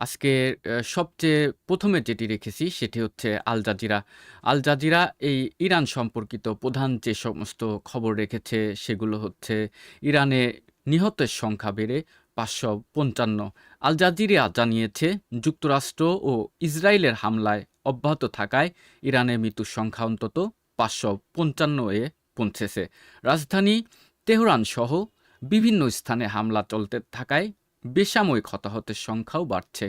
আজকে সবচেয়ে ১ম এ যেটি রেখেছি সেটি হচ্ছে আল জাজিরা। আল জাজিরা এই ইরান সম্পর্কিত প্রধান যে সমস্ত খবর রেখেছে সেগুলো হচ্ছে ইরানে নিহতের সংখ্যা বেড়ে ৫৫৫। আল জাজিরা জানিয়েছে যুক্তরাষ্ট্র ও ইসরায়েলের হামলায় অব্যাহত থাকায় ইরানের মৃত্যুর সংখ্যা অন্তত ৫৫৫ এ পৌঁছেছে। রাজধানী তেহরান সহ বিভিন্ন স্থানে হামলা চলতে থাকায় বেসামরিক হতাহতের সংখ্যাও বাড়ছে।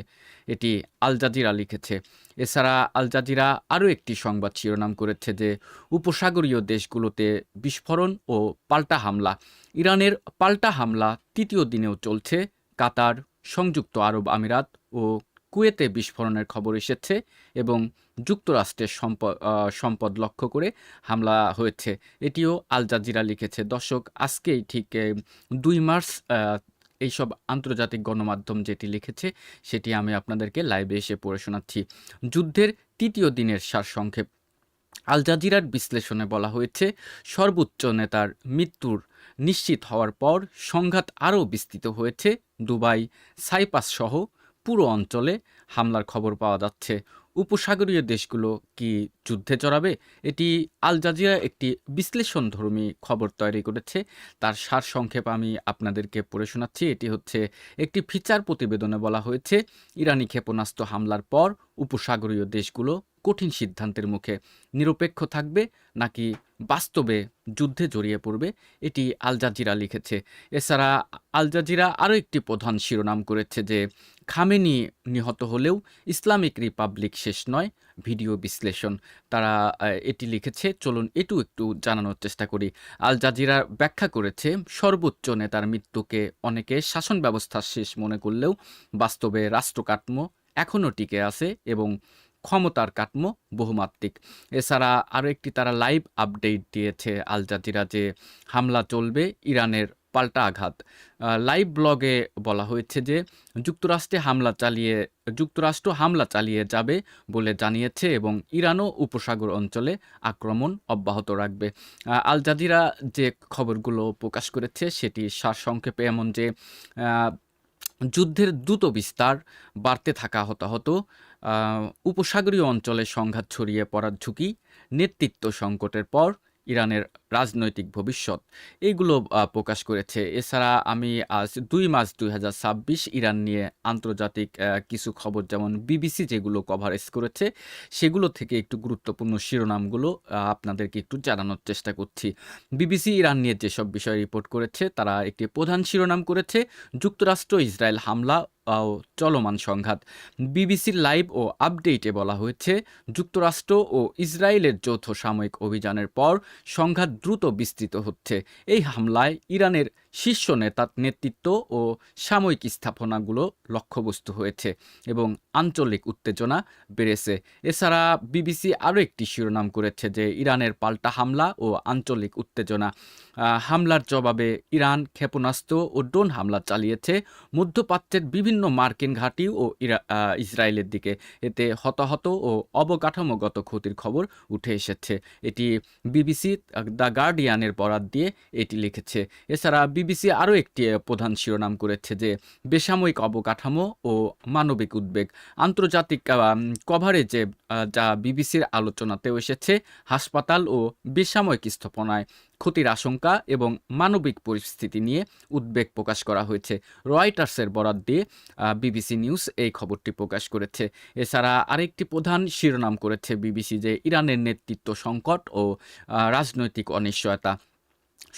এটি আল জাজিরা লিখেছে। এছাড়া আল জাজিরা আরও একটি সংবাদ শিরোনাম করেছে যে উপসাগরীয় দেশগুলোতে বিস্ফোরণ ও পাল্টা হামলা। ইরানের পাল্টা হামলা তৃতীয় দিনেও চলছে। কাতার, সংযুক্ত আরব আমিরাত ও কুয়েতে বিস্ফোরণের খবর এসেছে এবং যুক্তরাষ্ট্রের সম্পদ লক্ষ্য করে হামলা হয়েছে। এটিও আল জাজিরা লিখেছে। দর্শক, আজকেই ঠিক ২ মার্চ এইসব আন্তর্জাতিক গণমাধ্যম যেটি লিখেছে সেটি আমি আপনাদেরকে লাইভে এসে পড়ে শোনাচ্ছি। যুদ্ধের তৃতীয় দিনের সারসংক্ষেপ। আল জাজিরার বিশ্লেষণে বলা হয়েছে, সর্বোচ্চ নেতার মৃত্যুর নিশ্চিত হওয়ার পর সংঘাত আরও বিস্তৃত হয়েছে। দুবাই, সাইপ্রাস সহ পুরো অঞ্চলে হামলার খবর পাওয়া যাচ্ছে। উপসাগরীয় দেশগুলো কি যুদ্ধে জড়াবে? এটি আল জাজিরা একটি বিশ্লেষণধর্মী খবর তৈরি করেছে। তার সারসংক্ষেপ আমি আপনাদেরকে পড়ে শোনাচ্ছি। এটি হচ্ছে একটি ফিচার প্রতিবেদনে বলা হয়েছে, ইরানি ক্ষেপণাস্ত্র হামলার পর উপসাগরীয় দেশগুলো কঠিন সিদ্ধান্তের মুখে। নিরপেক্ষ থাকবে নাকি বাস্তবে যুদ্ধে জড়িয়ে পড়বে? এটি আল জাজিরা লিখেছে। এছাড়া আল জাজিরা আরও একটি প্রধান শিরোনাম করেছে যে খামেনি নিহত হলেও ইসলামিক রিপাবলিক শেষ নয়, ভিডিও বিশ্লেষণ। তারা এটি লিখেছে। চলুন একটু জানানোর চেষ্টা করি। আল জাজিরা ব্যাখ্যা করেছে, সর্বোচ্চ নেতার মৃত্যুকে অনেকে শাসন ব্যবস্থা শেষ মনে করলেও বাস্তবে রাষ্ট্রকাঠামো এখনও টিকে আছে এবং ক্ষমতার কাঠামো বহুমাত্রিক। এছাড়া আরও একটি তারা লাইভ আপডেট দিয়েছে আল জাজিরা যে হামলা চলবে, ইরানের পাল্টা আঘাত। লাইভ ব্লগে বলা হয়েছে যে যুক্তরাষ্ট্র হামলা চালিয়ে যাবে বলে জানিয়েছে এবং ইরানও উপসাগর অঞ্চলে আক্রমণ অব্যাহত রাখবে। আল জাজিরা যে খবরগুলো প্রকাশ করেছে সেটি সারসংক্ষেপে এমন যে যুদ্ধের দ্রুত বিস্তার, বাড়তে থাকা হতাহত, উপসাগরীয় অঞ্চলে সংঘাত ছড়িয়ে পড়ার ঝুঁকি, নেতৃত্ব সংকটের পর ইরানের রাজনৈতিক ভবিষ্যৎ, এইগুলো প্রকাশ করেছে। এছাড়া আমি আজ ২ মার্চ ২০২৬ ইরান নিয়ে আন্তর্জাতিক কিছু খবর যেমন বিবিসি যেগুলো কভারেজ করেছে সেগুলো থেকে একটু গুরুত্বপূর্ণ শিরোনামগুলো আপনাদেরকে একটু জানানোর চেষ্টা করছি। বিবিসি ইরান নিয়ে যেসব বিষয় রিপোর্ট করেছে তারা একটি প্রধান শিরোনাম করেছে, যুক্তরাষ্ট্র ইসরায়েল হামলা ও চলমান সংঘাত। বিবিসির লাইভ ও আপডেটে বলা হয়েছে, যুক্তরাষ্ট্র ও ইসরায়েলের যৌথ সাময়িক অভিযানের পর সংঘাত দ্রুত বিস্তৃত হচ্ছে। এই হামলায় ইরানের শীর্ষ নেতার নেতৃত্ব ও সাময়িক স্থাপনাগুলো লক্ষ্যবস্তু হয়েছে এবং আঞ্চলিক উত্তেজনা বেড়েছে। এছাড়া বিবিসি আরও একটি শিরোনাম করেছে যে ইরানের পাল্টা হামলা ও আঞ্চলিক উত্তেজনা। হামলার জবাবে ইরান ক্ষেপণাস্ত্র ও ড্রোন হামলা চালিয়েছে মধ্যপ্রাচ্যের বিভিন্ন মার্কিন ঘাঁটি ও ইসরায়েলের দিকে। এতে হতাহত ও অবকাঠামোগত ক্ষতির খবর উঠে এসেছে। এটি বিবিসি দ্য গার্ডিয়ানের বরাত দিয়ে এটি লিখেছে। এছাড়া বিবিসি আরও একটি প্রধান শিরোনাম করেছে যে বেসামরিক অবকাঠামো ও মানবিক উদ্বেগ। আন্তর্জাতিক কভারেজে যা বিবিসির আলোচনাতেও এসেছে, হাসপাতাল ও বেসামরিক স্থাপনায় ক্ষতির আশঙ্কা এবং মানবিক পরিস্থিতি নিয়ে উদ্বেগ প্রকাশ করা হয়েছে। রয়টার্সের বরাত দিয়ে বিবিসি নিউজ এই খবরটি প্রকাশ করেছে। এছাড়া আরেকটি প্রধান শিরোনাম করেছে বিবিসি যে ইরানের নেতৃত্ব সংকট ও রাজনৈতিক অনিশ্চয়তা।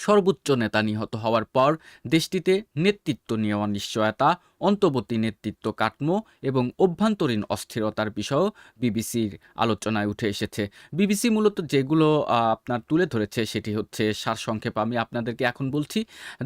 সর্বোচ্চ নেতা নিহত হওয়ার পর দেশটিতে নেতৃত্ব নিয়ে অনিশ্চয়তা, অন্তর্বর্তী নেতৃত্ব কাঠামো এবং অভ্যন্তরীণ অস্থিরতার বিষয়ও বিবিসির আলোচনায় উঠে এসেছে। বিবিসি মূলত যেগুলো আপনার তুলে ধরেছে সেটি হচ্ছে সারসংক্ষেপ আমি আপনাদেরকে এখন বলছি।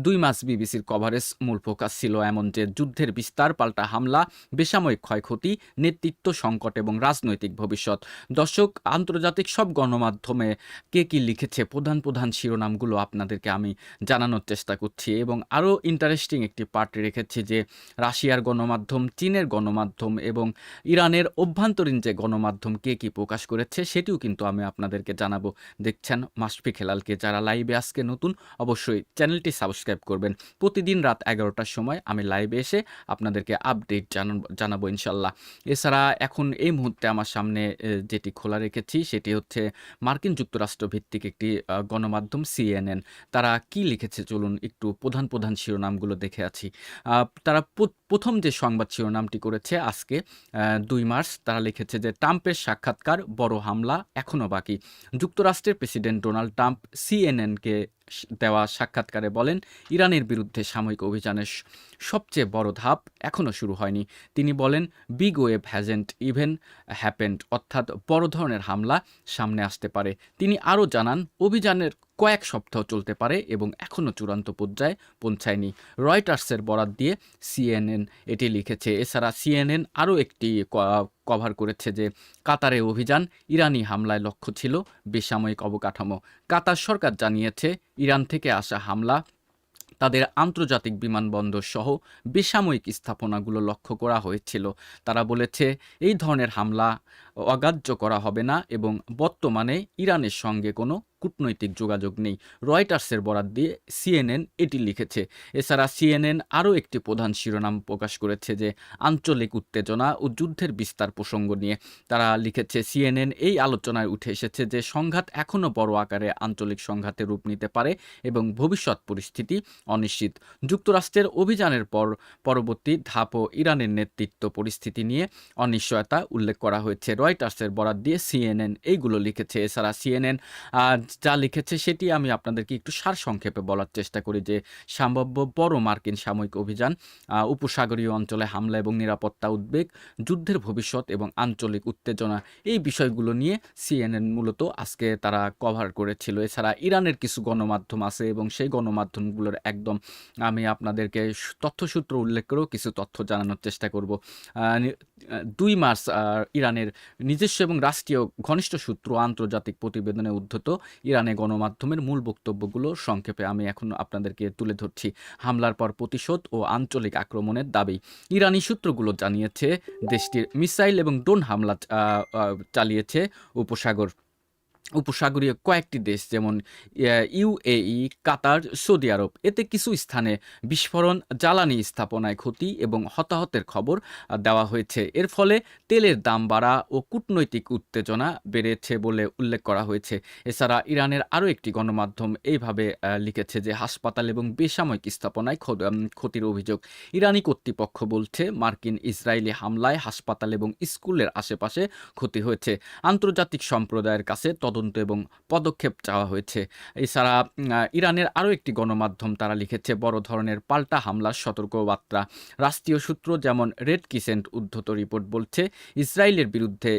২ মাস বিবিসির কভারেজ মূল ফোকাস ছিল এমন যে যুদ্ধের বিস্তার, পাল্টা হামলা, বেসামরিক ক্ষয়ক্ষতি, নেতৃত্ব সংকট এবং রাজনৈতিক ভবিষ্যৎ। দর্শক, আন্তর্জাতিক সব গণমাধ্যমে কে কী লিখেছে প্রধান শিরোনামগুলো আপনাদেরকে আমি জানানোর চেষ্টা করছি এবং আরও ইন্টারেস্টিং একটি পার্ট রেখেছি যে রাশিয়ার গণমাধ্যম, চীনের গণমাধ্যম এবং ইরানের অভ্যন্তরীণ যে গণমাধ্যম কে কী প্রকাশ করেছে সেটিও কিন্তু আমি আপনাদেরকে জানাবো। দেখছেন মাশফিক হেলালকে। যারা লাইভে আজকে নতুন, অবশ্যই চ্যানেলটি সাবস্ক্রাইব করবেন। প্রতিদিন রাত 11টার সময় আমি লাইভে এসে আপনাদেরকে আপডেট জানাবো ইনশাল্লাহ। এছাড়া এখন এই মুহূর্তে আমার সামনে যেটি খোলা রেখেছি সেটি হচ্ছে মার্কিন যুক্তরাষ্ট্র ভিত্তিক একটি গণমাধ্যম CNN। তারা কি লিখেছে চলুন একটু প্রধান প্রধান শিরোনামগুলো দেখে আছি। তারা প্রথম যে সংবাদ শিরোনামটি করেছে আজকে 2 মার্চ, তারা লিখেছে যে ট্রাম্পের সাক্ষাৎকার, বড় হামলা এখনও বাকি। যুক্তরাষ্ট্রের প্রেসিডেন্ট ডোনাল্ড ট্রাম্প CNN-কে দেওয়া সাক্ষাৎকারে বলেন, ইরানের বিরুদ্ধে সামরিক অভিযানের সবচেয়ে বড় ধাপ এখনও শুরু হয়নি। তিনি বলেন, big wave hasn't even happened, অর্থাৎ বড় ধরনের হামলা সামনে আসতে পারে। তিনি আরও জানান, অভিযানের কয়েক সপ্তাহ চলতে পারে এবং এখনও চূড়ান্ত পর্যায়ে পৌঁছায়নি। রয়টার্সের বরাত দিয়ে CNN এটি লিখেছে। এছাড়া CNN আরও একটি কভার করেছে যে কাতারে অভিযান, ইরানি হামলায় লক্ষ্য ছিল বেসামরিক অবকাঠামো। কাতার সরকার জানিয়েছে, ইরান থেকে আসা হামলা তাদের আন্তর্জাতিক বিমানবন্দর সহ বেসামরিক স্থাপনাগুলো লক্ষ্য করা হয়েছিল। তারা বলেছে, এই ধরনের হামলা অগ্রাহ্য করা হবে না এবং বর্তমানে ইরানের সঙ্গে কোনো কূটনৈতিক যোগাযোগ নেই। রয়টার্সের বরাত দিয়ে CNN এটি লিখেছে। এছাড়া CNN আরও একটি প্রধান শিরোনাম প্রকাশ করেছে যে আঞ্চলিক উত্তেজনা ও যুদ্ধের বিস্তার প্রসঙ্গ নিয়ে। তারা লিখেছে, CNN এই আলোচনায় উঠে এসেছে যে সংঘাত এখনও বড় আকারে আঞ্চলিক সংঘাতে রূপ নিতে পারে এবং ভবিষ্যৎ পরিস্থিতি অনিশ্চিত। যুক্তরাষ্ট্রের অভিযানের পরবর্তী ধাপও ইরানের নেতৃত্ব পরিস্থিতি নিয়ে অনিশ্চয়তা উল্লেখ করা হয়েছে। রয়টার্সের বরাত দিয়ে CNN এইগুলো লিখেছে। এছাড়া CNN যা লিখেছে সেটি আমি আপনাদেরকে একটু সারসংক্ষেপে বলার চেষ্টা করি যে সম্ভাব্য বড় মার্কিন সামরিক অভিযান, উপসাগরীয় অঞ্চলে হামলা এবং নিরাপত্তা উদ্বেগ, যুদ্ধের ভবিষ্যৎ এবং আঞ্চলিক উত্তেজনা, এই বিষয়গুলো নিয়ে CNN মূলত আজকে তারা কভার করেছিল। এছাড়া ইরানের কিছু গণমাধ্যম আছে এবং সেই গণমাধ্যমগুলোর একদম আমি আপনাদেরকে তথ্যসূত্র উল্লেখ করেও কিছু তথ্য জানানোর চেষ্টা করব। 2 মার্চ ইরানের নিজস্ব এবং রাষ্ট্রীয় ঘনিষ্ঠ সূত্র আন্তর্জাতিক প্রতিবেদনে উদ্ধৃত ইরানের গণমাধ্যমের মূল বক্তব্যগুলো সংক্ষেপে আমি এখন আপনাদেরকে তুলে ধরছি। হামলার পর প্রতিশোধ ও আঞ্চলিক আক্রমণের দাবি। ইরানি সূত্রগুলো জানিয়েছে, দেশটির মিসাইল এবং ড্রোন হামলা চালিয়েছে উপসাগরীয় কয়েকটি দেশ, যেমন UAE, কাতার, সৌদি আরব। এতে কিছু স্থানে বিস্ফোরণ, জ্বালানি স্থাপনায় ক্ষতি এবং হতাহতের খবর দেওয়া হয়েছে। এর ফলে তেলের দাম বাড়া ও কূটনৈতিক উত্তেজনা বেড়েছে বলে উল্লেখ করা হয়েছে। এছাড়া ইরানের আরও একটি গণমাধ্যম এইভাবে লিখেছে যে হাসপাতাল এবং বেসামরিক স্থাপনায় ক্ষতির অভিযোগ। ইরানি কর্তৃপক্ষ বলছে, মার্কিন ইসরায়েলি হামলায় হাসপাতাল এবং স্কুলের আশেপাশে ক্ষতি হয়েছে। আন্তর্জাতিক সম্প্রদায়ের কাছে তদন্ত এবং পদক্ষেপ চাওয়া হয়েছে। এছাড়া ইরানের আরও একটি গণমাধ্যম তারা লিখেছে, বড় ধরনের পাল্টা হামলার সতর্কবার্তা। রাষ্ট্রীয় সূত্র যেমন রেড ক্রিসেন্ট উদ্ধৃত রিপোর্ট বলছে, ইসরায়েলের বিরুদ্ধে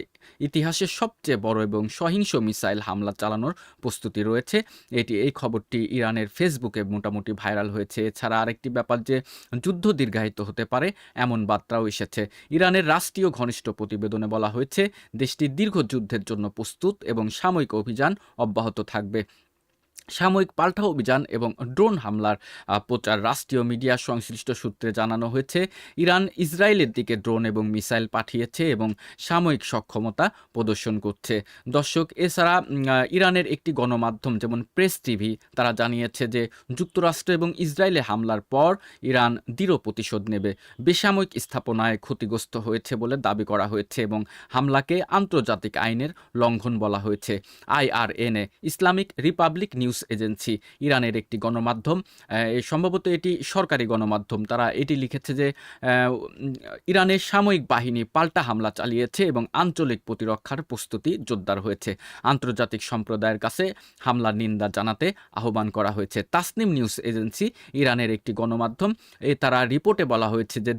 ইতিহাসের সবচেয়ে বড় এবং সহিংস মিসাইল হামলা চালানোর প্রস্তুতি রয়েছে। এই খবরটি ইরানের ফেসবুকে মোটামুটি ভাইরাল হয়েছে। এছাড়া আরেকটি ব্যাপার যে যুদ্ধ দীর্ঘায়িত হতে পারে এমন বার্তাও এসেছে। ইরানের রাষ্ট্রীয় ঘনিষ্ঠ প্রতিবেদনে বলা হয়েছে, দেশটি দীর্ঘ যুদ্ধের জন্য প্রস্তুত এবং সামরিক অভিযান অব্যাহত থাকবে। সাময়িক পাল্টা অভিযান এবং ড্রোন হামলার প্রচার। রাষ্ট্রীয় মিডিয়া সংশ্লিষ্ট সূত্রে জানানো হয়েছে, ইরান ইসরায়েলের দিকে ড্রোন এবং মিসাইল পাঠিয়েছে এবং সাময়িক সক্ষমতা প্রদর্শন করছে। দর্শক, এছাড়া ইরানের একটি গণমাধ্যম যেমন প্রেস টিভি তারা জানিয়েছে যে যুক্তরাষ্ট্র এবং ইসরায়েলে হামলার পর ইরান দৃঢ় প্রতিশোধ নেবে। বেসামরিক স্থাপনায় ক্ষতিগ্রস্ত হয়েছে বলে দাবি করা হয়েছে এবং হামলাকে আন্তর্জাতিক আইনের লঙ্ঘন বলা হয়েছে। IRNA, Islamic Republic news agency, ইরানের একটি গণমাধ্যম, সম্ভবত এটি সরকারি গণমাধ্যম, তারা এটি লিখেছে যে ইরানের সামরিক বাহিনী পাল্টা হামলা চালিয়েছে এবং আঞ্চলিক প্রতিরক্ষার প্রস্তুতি জোরদার হয়েছে। আন্তর্জাতিক সম্প্রদায়ের কাছে হামলার নিন্দা জানাতে আহ্বান করা হয়েছে। তাসনিম নিউজ এজেন্সি, ইরানের একটি গণমাধ্যম, তারা রিপোর্টে বলা হয়েছে যে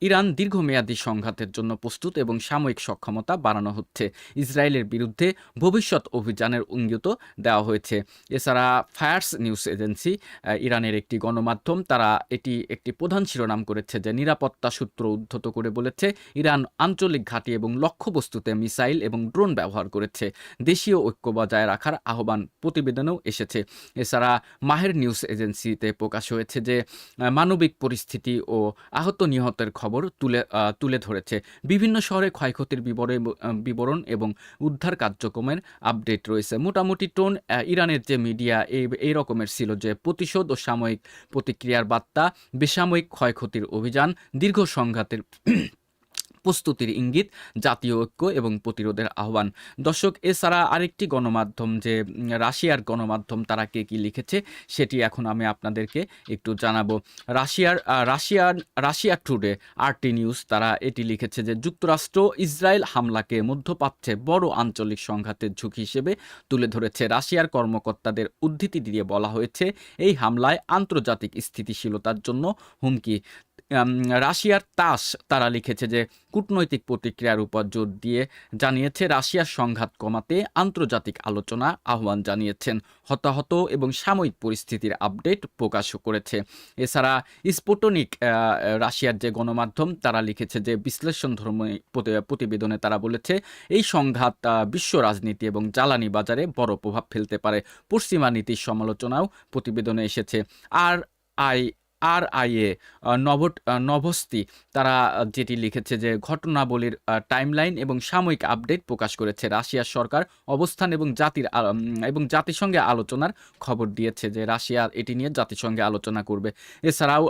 ইরান দীর্ঘমেয়াদী সংঘাতের জন্য প্রস্তুত এবং সাময়িক সক্ষমতা বাড়ানো হচ্ছে। ইসরায়েলের বিরুদ্ধে ভবিষ্যৎ অভিযানের ইঙ্গিত দেওয়া হয়েছে। হয়েছে। এছাড়া ফায়ার্স নিউজ এজেন্সি ইরানের একটি গণমাধ্যম তারা এটি একটি প্রধান শিরোনাম করেছে যে নিরাপত্তা সূত্র উদ্ধৃত করে বলেছে ইরান আঞ্চলিক ঘাঁটি এবং লক্ষ্যবস্তুতে মিসাইল এবং ড্রোন ব্যবহার করেছে। দেশীয় ঐক্য বজায় রাখার আহ্বান প্রতিবেদনেও এসেছে। এছাড়া মাহের নিউজ এজেন্সিতে প্রকাশ হয়েছে যে মানবিক পরিস্থিতি ও আহত নিহতের খবর তুলে ধরেছে। বিভিন্ন শহরে ক্ষয়ক্ষতির বিবরণ এবং উদ্ধার কার্যক্রমের আপডেট রয়েছে। মোটামুটি টোন ইরানের যে মিডিয়া এই রকমের ছিল যে প্রতিশোধ ও সাময়িক প্রতিক্রিয়ার বার্তা, বেসামরিক ক্ষয়ক্ষতির অভিযান, দীর্ঘ সংঘাতের প্রস্তুতির ইঙ্গিত, জাতীয় ঐক্য এবং প্রতিরোধের আহ্বান। দর্শক, এছাড়া আরেকটি গণমাধ্যম যে রাশিয়ার গণমাধ্যম তারা কি লিখেছে সেটি এখন আমি আপনাদেরকে একটু জানাবো। রাশিয়া টুডে RT নিউজ তারা এটি লিখেছে যে যুক্তরাষ্ট্র ইসরায়েল হামলাকে মধ্যপ্রাচ্যে বড় আঞ্চলিক সংঘাতের ঝুঁকি হিসেবে তুলে ধরেছে। রাশিয়ার কর্মকর্তাদের উদ্ধৃতি দিয়ে বলা হয়েছে এই হামলায় আন্তর্জাতিক স্থিতিশীলতার জন্য হুমকি। রাশিয়ার তাস তারা লিখেছে যে কূটনৈতিক প্রতিক্রিয়ার উপর জোর দিয়ে জানিয়েছে রাশিয়ার সংঘাত কমাতে আন্তর্জাতিক আলোচনা আহ্বান জানিয়েছেন। হতাহত এবং সাময়িক পরিস্থিতির আপডেট প্রকাশ করেছে। এছাড়া স্পুটনিক রাশিয়ার যে গণমাধ্যম তারা লিখেছে যে বিশ্লেষণধর্মী প্রতিবেদনে তারা বলেছে এই সংঘাত বিশ্ব রাজনীতি এবং জ্বালানি বাজারে বড় প্রভাব ফেলতে পারে। পশ্চিমা নীতির সমালোচনাও প্রতিবেদনে এসেছে। RIA নভস্তি তারা যেটি লিখেছে যে ঘটনাবলীর টাইমলাইন এবং সাময়িক আপডেট প্রকাশ করেছে। রাশিয়ার সরকার অবস্থান এবং জাতিসংঘে আলোচনার খবর দিয়েছে যে রাশিয়া এটি নিয়ে জাতিসংঘে আলোচনা করবে। এছাড়াও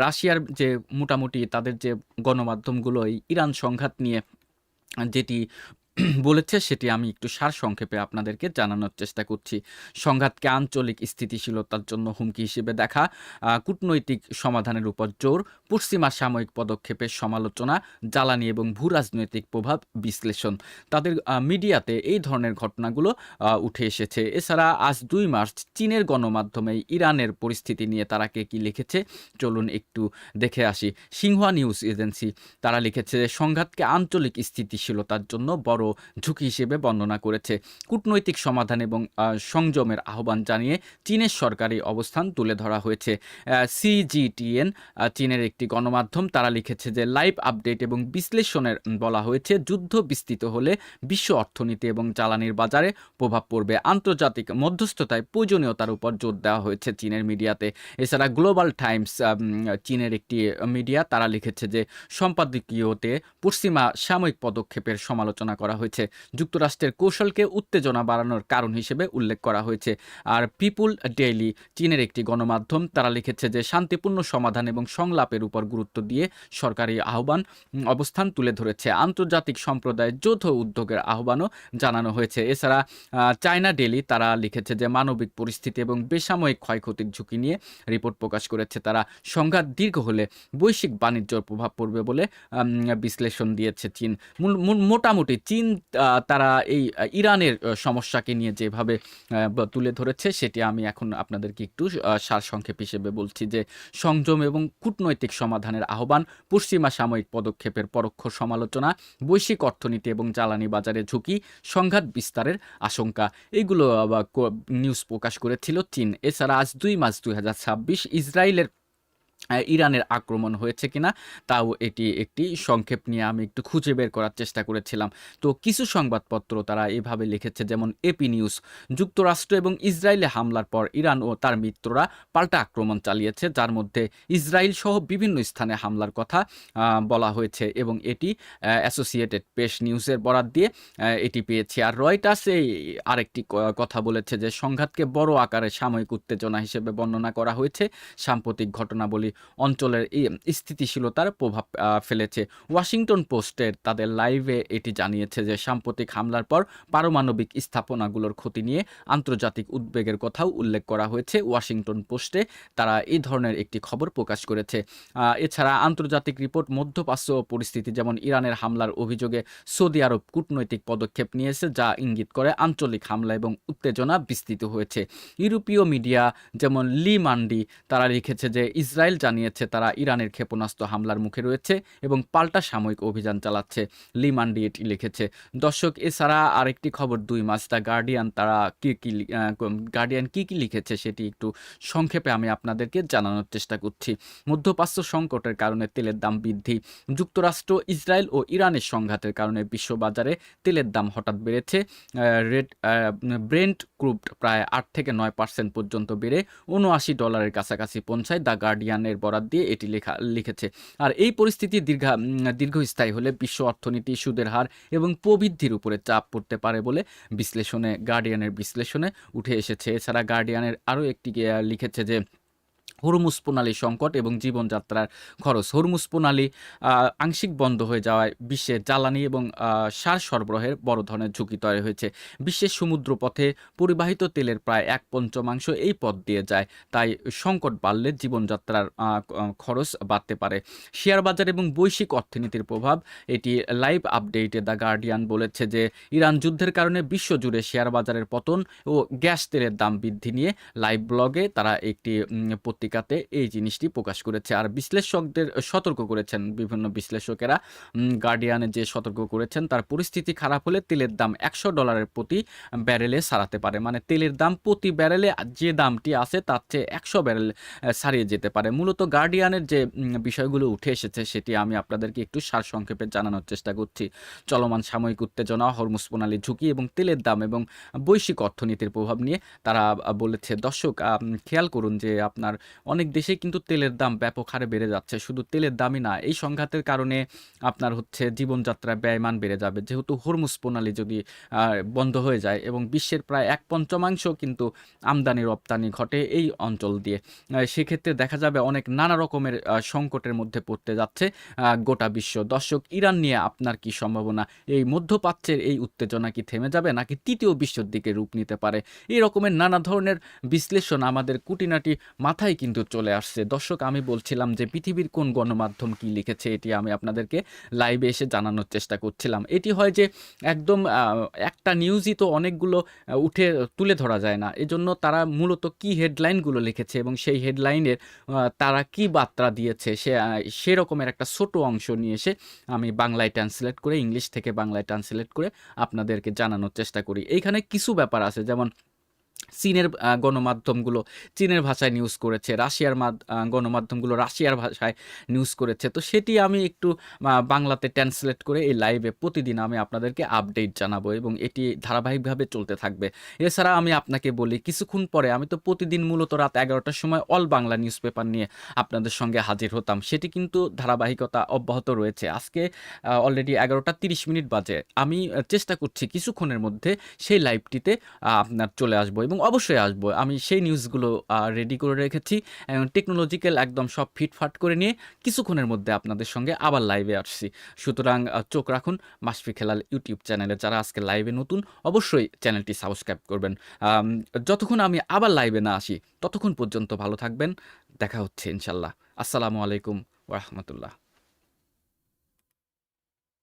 রাশিয়ার যে মোটামুটি তাদের যে গণমাধ্যমগুলো এই ইরান সংঘাত নিয়ে যেটি বলেছে সেটি আমি একটু সারসংক্ষেপে আপনাদেরকে জানানোর চেষ্টা করছি। সংঘাতকে আঞ্চলিক স্থিতিশীলতার জন্য হুমকি হিসেবে দেখা, কূটনৈতিক সমাধানের উপর জোর, পশ্চিমা সাময়িক পদক্ষেপের সমালোচনা, জ্বালানি এবং ভূরাজনৈতিক প্রভাব বিশ্লেষণ। তাদের মিডিয়াতে এই ধরনের ঘটনাগুলো উঠে এসেছে। এছাড়া আজ 2 মার্চ চীনের গণমাধ্যমে ইরানের পরিস্থিতি নিয়ে তারা কি লিখেছে চলুন একটু দেখে আসি। সিংহুয়া নিউজ এজেন্সি তারা লিখেছে সংঘাতকে আঞ্চলিক স্থিতিশীলতার জন্য বড় ঝুঁকি হিসেবে বর্ণনা করেছে। কূটনৈতিক সমাধান এবং সংযমের আহ্বান জানিয়ে চীনের সরকারি অবস্থান তুলে ধরা হয়েছে। CGTN চীনের একটি গণমাধ্যম তারা লিখেছে যে লাইভ আপডেট এবং বিশ্লেষণের বলা হয়েছে যুদ্ধ বিস্তৃত হলে বিশ্ব অর্থনীতি এবং জ্বালানির বাজারে প্রভাব পড়বে। আন্তর্জাতিক মধ্যস্থতায় প্রয়োজনীয়তার উপর জোর দেওয়া হয়েছে চীনের মিডিয়াতে। এছাড়া গ্লোবাল টাইমস চীনের একটি মিডিয়া তারা লিখেছে যে সম্পাদকীয়তে পশ্চিমা সাময়িক পদক্ষেপের সমালোচনা করা হয়েছে। যুক্তরাষ্ট্রের কৌশলকে উত্তেজনা বাড়ানোর কারণ হিসেবে উল্লেখ করা হয়েছে। আর পিপুল ডেইলি চীনের একটি গণমাধ্যম তারা লিখেছে যে শান্তিপূর্ণ সমাধান এবং সংলাপের উপর গুরুত্ব দিয়ে সরকারি অবস্থান তুলে ধরেছে। আন্তর্জাতিক সম্প্রদায়ের যৌথ উদ্যোগের আহ্বানও জানানো হয়েছে। এছাড়া চায়না ডেইলি তারা লিখেছে যে মানবিক পরিস্থিতি এবং বেসামরিক ক্ষয়ক্ষতির ঝুঁকি নিয়ে রিপোর্ট প্রকাশ করেছে। তারা সংঘাত দীর্ঘ হলে বৈশ্বিক বাণিজ্যর প্রভাব পড়বে বলে বিশ্লেষণ দিয়েছে চীন। মোটামুটি চীন তারা এই ইরানের সমস্যাকে নিয়ে যেভাবে তুলে ধরেছে সেটি আমি এখন আপনাদেরকে একটু সারসংক্ষেপ হিসেবে বলছি যে সংযম এবং কূটনৈতিক সমাধানের আহ্বান, পশ্চিমা সাময়িক পদক্ষেপের পরোক্ষ সমালোচনা, বৈশ্বিক অর্থনীতি এবং জ্বালানি বাজারে ঝুঁকি, সংঘাত বিস্তারের আশঙ্কা, এইগুলো নিউজ প্রকাশ করেছিল চীন। এছাড়া আজ 2 মার্চ 2026 ইরানের আক্রমণ হয়েছে কিনা তাও এটি একটি সংক্ষেপ নিয়ে আমি একটু খুঁজে বের করার চেষ্টা করেছিলাম। তো কিছু সংবাদপত্র তারা এভাবে লিখেছে, যেমন এপি নিউজ, যুক্তরাষ্ট্র এবং ইসরায়েলে হামলার পর ইরান ও তার মিত্ররা পাল্টা আক্রমণ চালিয়েছে, যার মধ্যে ইসরায়েল সহ বিভিন্ন স্থানে হামলার কথা বলা হয়েছে এবং এটি অ্যাসোসিয়েটেড প্রেস নিউজের বরাত দিয়ে এটি পেয়েছে। আর রয়টার্স আরেকটি কথা বলেছে যে সংঘাতকে বড় আকারে সাময়িক উত্তেজনা হিসেবে বর্ণনা করা হয়েছে। সাম্প্রতিক ঘটনাবলী অঞ্চলের স্থিতিশীলতার প্রভাব ফেলেছে। ওয়াশিংটন পোস্টের তাদের লাইভে এটি জানিয়েছে যে সাম্প্রতিক হামলার পর পারমাণবিক স্থাপনাগুলোর ক্ষতি নিয়ে আন্তর্জাতিক উদ্বেগের কথাও উল্লেখ করা হয়েছে। ওয়াশিংটন পোস্টে তারা এই ধরনের একটি খবর প্রকাশ করেছে। এছাড়া আন্তর্জাতিক রিপোর্ট, মধ্যপ্রাচ্য পরিস্থিতি, যেমন ইরানের হামলার অভিযোগে সৌদি আরব কূটনৈতিক পদক্ষেপ নিয়েছে, যা ইঙ্গিত করে আঞ্চলিক হামলা এবং উত্তেজনা বিস্তৃত হয়েছে। ইউরোপীয় মিডিয়া যেমন লি মান্ডি তারা লিখেছে যে ইসরায়েল ইসরায়েল জানিয়েছে তারা ইরানের ক্ষেপণাস্ত্র হামলার মুখে রয়েছে এবং পাল্টা সাময়িক অভিযান চালাচ্ছে। লি মান্ডি এটি লিখেছে। দর্শক, এছাড়া আরেকটি খবর ২ মাস দ্য গার্ডিয়ান তারা গার্ডিয়ান কি লিখেছে সেটি একটু সংক্ষেপে আমি আপনাদেরকে জানানোর চেষ্টা করছি। মধ্যপ্রাচ্য সংকটের কারণে তেলের দাম বৃদ্ধি। যুক্তরাষ্ট্র, ইসরায়েল ও ইরানের সংঘাতের কারণে বিশ্ববাজারে তেলের দাম হঠাৎ বেড়েছে। ব্রেন্ট ক্রুড প্রায় ৮ থেকে ৯% পর্যন্ত বেড়ে $৭৯ কাছাকাছি পৌঁছায়। দ্য গার্ডিয়ানের বরাত দিয়ে এটি লিখেছে। আর এই পরিস্থিতি দীর্ঘস্থায়ী হলে বিশ্ব অর্থনীতি, সুদের হার এবং প্রবৃদ্ধির উপরে চাপ পড়তে পারে বলে গার্ডিয়ানের বিশ্লেষণে উঠে এসেছে। এছাড়া গার্ডিয়ানের আরও একটি লিখেছে যে হরমুজ প্রণালী সংকট এবং জীবনযাত্রার খরচ। হরমুজ প্রণালী আংশিক বন্ধ হয়ে যাওয়ায় বিশ্বে জ্বালানি এবং সার সরবরাহের বড় ধরনের ঝুঁকি তৈরি হয়েছে। বিশ্বের সমুদ্রপথে পরিবাহিত তেলের প্রায় 1/5 এই পথ দিয়ে যায়। তাই সংকট বাড়লে জীবনযাত্রার খরচ বাড়তে পারে। শেয়ার বাজার এবং বৈশ্বিক অর্থনীতির প্রভাব, এটি লাইভ আপডেটে দ্য গার্ডিয়ান বলেছে যে ইরান যুদ্ধের কারণে বিশ্বজুড়ে শেয়ার বাজারের পতন ও গ্যাস তেলের দাম বৃদ্ধি নিয়ে লাইভ ব্লগে তারা একটি পত্রিকাতে এই জিনিসটি প্রকাশ করেছে। আর বিশ্লেষকদের সতর্ক করেছেন বিভিন্ন বিশ্লেষকেরা। গার্ডিয়ানে যে সতর্ক করেছেন, তার পরিস্থিতি খারাপ হলে তেলের দাম $100 প্রতি ব্যারেলে ছাড়াতে পারে। মানে তেলের দাম প্রতি ব্যারেলে যে দামটি আছে তার চেয়ে 100 ব্যারেল ছাড়িয়ে যেতে পারে। মূলত গার্ডিয়ানের যে বিষয়গুলো উঠে এসেছে সেটি আমি আপনাদেরকে একটু সারসংক্ষেপে জানানোর চেষ্টা করছি। চলমান সাময়িক উত্তেজনা, হরমুজ প্রণালীর ঝুঁকি এবং তেলের দাম এবং বৈশ্বিক অর্থনীতির প্রভাব নিয়ে তারা বলেছে। দর্শক, খেয়াল করুন যে আপনার অনেক দেশে কিন্তু তেলের দাম ব্যাপক হারে বেড়ে যাচ্ছে। শুধু তেলের দামই না, এই সংঘাতের কারণে আপনার জীবনযাত্রার ব্যয়মান বেড়ে যাবে। যেহেতু হরমুজ প্রণালী যদি বন্ধ হয়ে যায় এবং বিশ্বের প্রায় 1/5 কিন্তু আমদানি রপ্তানি ঘটে এই অঞ্চল দিয়ে, সেক্ষেত্রে দেখা যাবে অনেক নানা রকমের সংকটের মধ্যে পড়তে যাচ্ছে গোটা বিশ্ব। দর্শক, ইরান নিয়ে আপনার কি সম্ভাবনা? এই মধ্যপ্রাচ্যের এই উত্তেজনা কি থেমে যাবে নাকি তৃতীয় বিশ্বর দিকে রূপ নিতে পারে? এই রকমের নানা ধরনের বিশ্লেষণ আমাদের কুটিনাটি মাথায় কিন্তু চলে আসছে। দর্শক, আমি বলছিলাম যে পৃথিবীর কোন গণমাধ্যম কি লিখেছে এটি আমি আপনাদেরকে লাইভে এসে জানানোর চেষ্টা করছিলাম। এটি হয় যে একদম একটা নিউজই তো অনেকগুলো তুলে ধরা যায় না, এজন্য তারা মূলত কি হেডলাইনগুলো লিখেছে এবং সেই হেডলাইনের তারা কি বার্তা দিয়েছে সেরকমের একটা ছোট অংশ নিয়ে এসে আমি বাংলায় ট্রান্সলেট করে, ইংলিশ থেকে বাংলায় ট্রান্সলেট করে আপনাদেরকে জানানোর চেষ্টা করি। এইখানে কিছু ব্যাপার আছে, যেমন চীনের গণমাধ্যমগুলো চীনের ভাষায় নিউজ করেছে, রাশিয়ার গণমাধ্যমগুলো রাশিয়ার ভাষায় নিউজ করেছে। তো সেটি আমি একটু বাংলাতে ট্রান্সলেট করে এই লাইভে প্রতিদিন আমি আপনাদেরকে আপডেট জানাবো এবং এটি ধারাবাহিকভাবে চলতে থাকবে। এছাড়া আমি আপনাকে বলি, কিছুক্ষণ পরে আমি তো প্রতিদিন মূলত রাত 11টার সময় অল বাংলা নিউজ পেপার নিয়ে আপনাদের সঙ্গে হাজির হতাম, সেটি কিন্তু ধারাবাহিকতা অব্যাহত রয়েছে। আজকে অলরেডি 11টা 30 বাজে। আমি চেষ্টা করছি কিছুক্ষণের মধ্যে সেই লাইভটিতে আপনার চলে আসবো এবং অবশ্যই আসবো। আমি সেই নিউজগুলো রেডি করে রেখেছি এবং টেকনোলজিক্যাল একদম সব ফিটফাট করে নিয়ে কিছুক্ষণের মধ্যে আপনাদের সঙ্গে আবার লাইভে আসছি। সুতরাং চোখ রাখুন মাশফিক হেলাল ইউটিউব চ্যানেলে। যারা আজকে লাইভে নতুন, অবশ্যই চ্যানেলটি সাবস্ক্রাইব করবেন। যতক্ষণ আমি আবার লাইভে না আসি ততক্ষণ পর্যন্ত ভালো থাকবেন। দেখা হচ্ছে ইনশাল্লাহ। আসসালামু আলাইকুম ওয়া রাহমাতুল্লাহ।